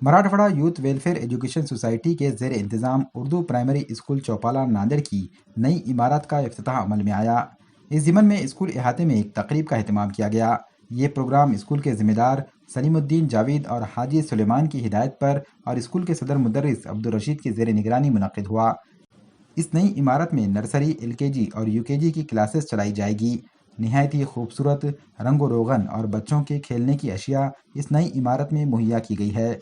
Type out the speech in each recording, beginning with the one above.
Marathwada youth welfare education society کے زیر انتظام اردو پرائمری اسکول چوپالہ ناندیڑ کی نئی عمارت کا افتتاح عمل میں آیا۔ اس ضمن میں اسکول احاطے میں ایک تقریب کا اہتمام کیا گیا۔ یہ پروگرام اسکول کے ذمہ دار سلیم الدین جاوید اور حاجی سلیمان کی ہدایت پر اور اسکول کے صدر مدرس عبدالرشید کی زیر نگرانی منعقد ہوا۔ اس نئی عمارت میں نرسری، LKG اور UKG کی کلاسز چلائی جائے گی۔ نہایت ہی خوبصورت رنگ و روغن اور بچوں کے کھیلنے کی اشیاء اس نئی عمارت میں مہیا کی گئی ہے۔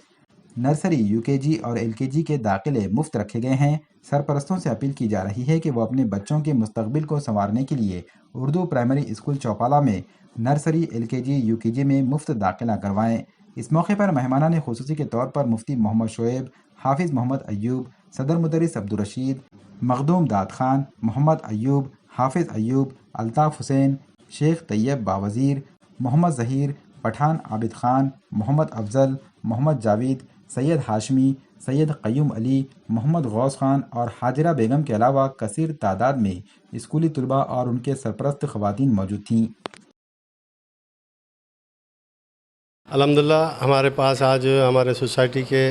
نرسری، UKG اور LKG کے داخلے مفت رکھے گئے ہیں۔ سرپرستوں سے اپیل کی جا رہی ہے کہ وہ اپنے بچوں کے مستقبل کو سنوارنے کے لیے اردو پرائمری اسکول چوپالہ میں نرسری، LKG، UKG میں مفت داخلہ کروائیں۔ اس موقع پر مہمانان خصوصی کے طور پر مفتی محمد شعیب، حافظ محمد ایوب، صدر مدرس عبدالرشید، مخدوم داد خان، محمد ایوب، حافظ ایوب، الطاف حسین، شیخ طیب باوزیر، محمد ظہیر، پٹھان عابد خان، محمد افضل، محمد جاوید، سید ہاشمی، سید قیوم علی، محمد غوث خان اور حاجرہ بیگم کے علاوہ کثیر تعداد میں اسکولی طلباء اور ان کے سرپرست خواتین موجود تھیں۔ الحمدللہ ہمارے پاس آج ہمارے سوسائٹی کے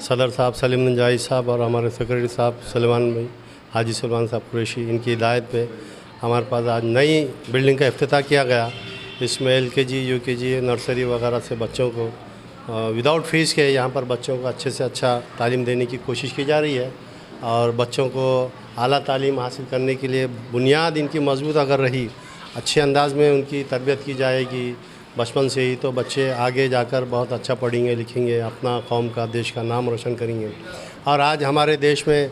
صدر صاحب سلیم الدین جاوید صاحب اور ہمارے سیکرٹری صاحب سلیمان بھائی، حاجی سلیمان صاحب قریشی، ان کی ہدایت پہ ہمارے پاس آج نئی بلڈنگ کا افتتاح کیا گیا۔ اس میں LKG، UKG، نرسری وغیرہ سے بچوں کو وداؤٹ فیس کے یہاں پر بچوں کو اچھے سے اچھا تعلیم دینے کی کوشش کی جا رہی ہے، اور بچوں کو اعلیٰ تعلیم حاصل کرنے کے لیے بنیاد ان کی مضبوط اگر رہی، اچھے انداز میں ان کی تربیت کی جائے گی بچپن سے ہی، تو بچے آگے جا کر بہت اچھا پڑھیں گے، لکھیں گے، اپنا قوم کا، دیش کا نام روشن کریں گے۔ اور آج ہمارے دیش میں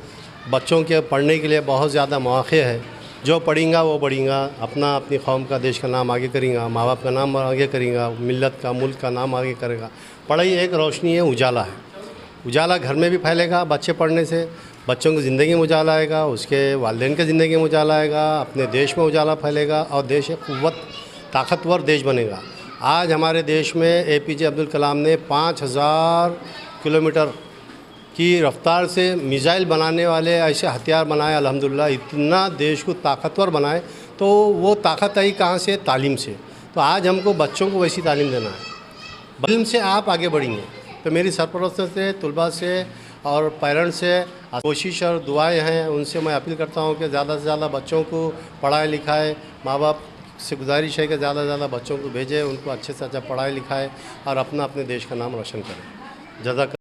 بچوں کے پڑھنے کے لیے بہت زیادہ مواقع ہے۔ جو پڑھیں گا وہ بڑھیں گا، اپنی قوم کا، دیش کا نام آگے کریں گا، ماں باپ کا نام آگے کریں گا، ملت کا، ملک کا نام آگے کرے گا۔ پڑھائی ایک روشنی ہے، اجالا ہے۔ اجالا گھر میں بھی پھیلے گا، بچے پڑھنے سے بچوں کی زندگی میں اجالا آئے گا، اس کے والدین کی زندگی میں اجالا آئے گا، اپنے دیش میں اجالا پھیلے گا، اور دیش ایک طاقتور دیش بنے گا۔ آج ہمارے دیش میں APJ عبدالکلام نے 5000 کلومیٹر کی رفتار سے میزائل بنانے والے ایسے ہتھیار بنائے، الحمدللہ اتنا دیش کو طاقتور بنائے۔ تو وہ طاقت آئی کہاں سے؟ تعلیم سے۔ تو آج ہم کو بچوں کو ویسی تعلیم دینا ہے، علم سے آپ آگے بڑھیں گے۔ تو میری سرپرستوں سے، طلباء سے اور پیرنٹس سے کوشش اور دعائیں ہیں، ان سے میں اپیل کرتا ہوں کہ زیادہ سے زیادہ بچوں کو پڑھائے لکھائے۔ ماں باپ سے گزارش ہے کہ زیادہ سے زیادہ بچوں کو بھیجیں، ان کو اچھے سے اچھا پڑھائے لکھائے اور اپنے دیش کا نام روشن کریں۔ جزاک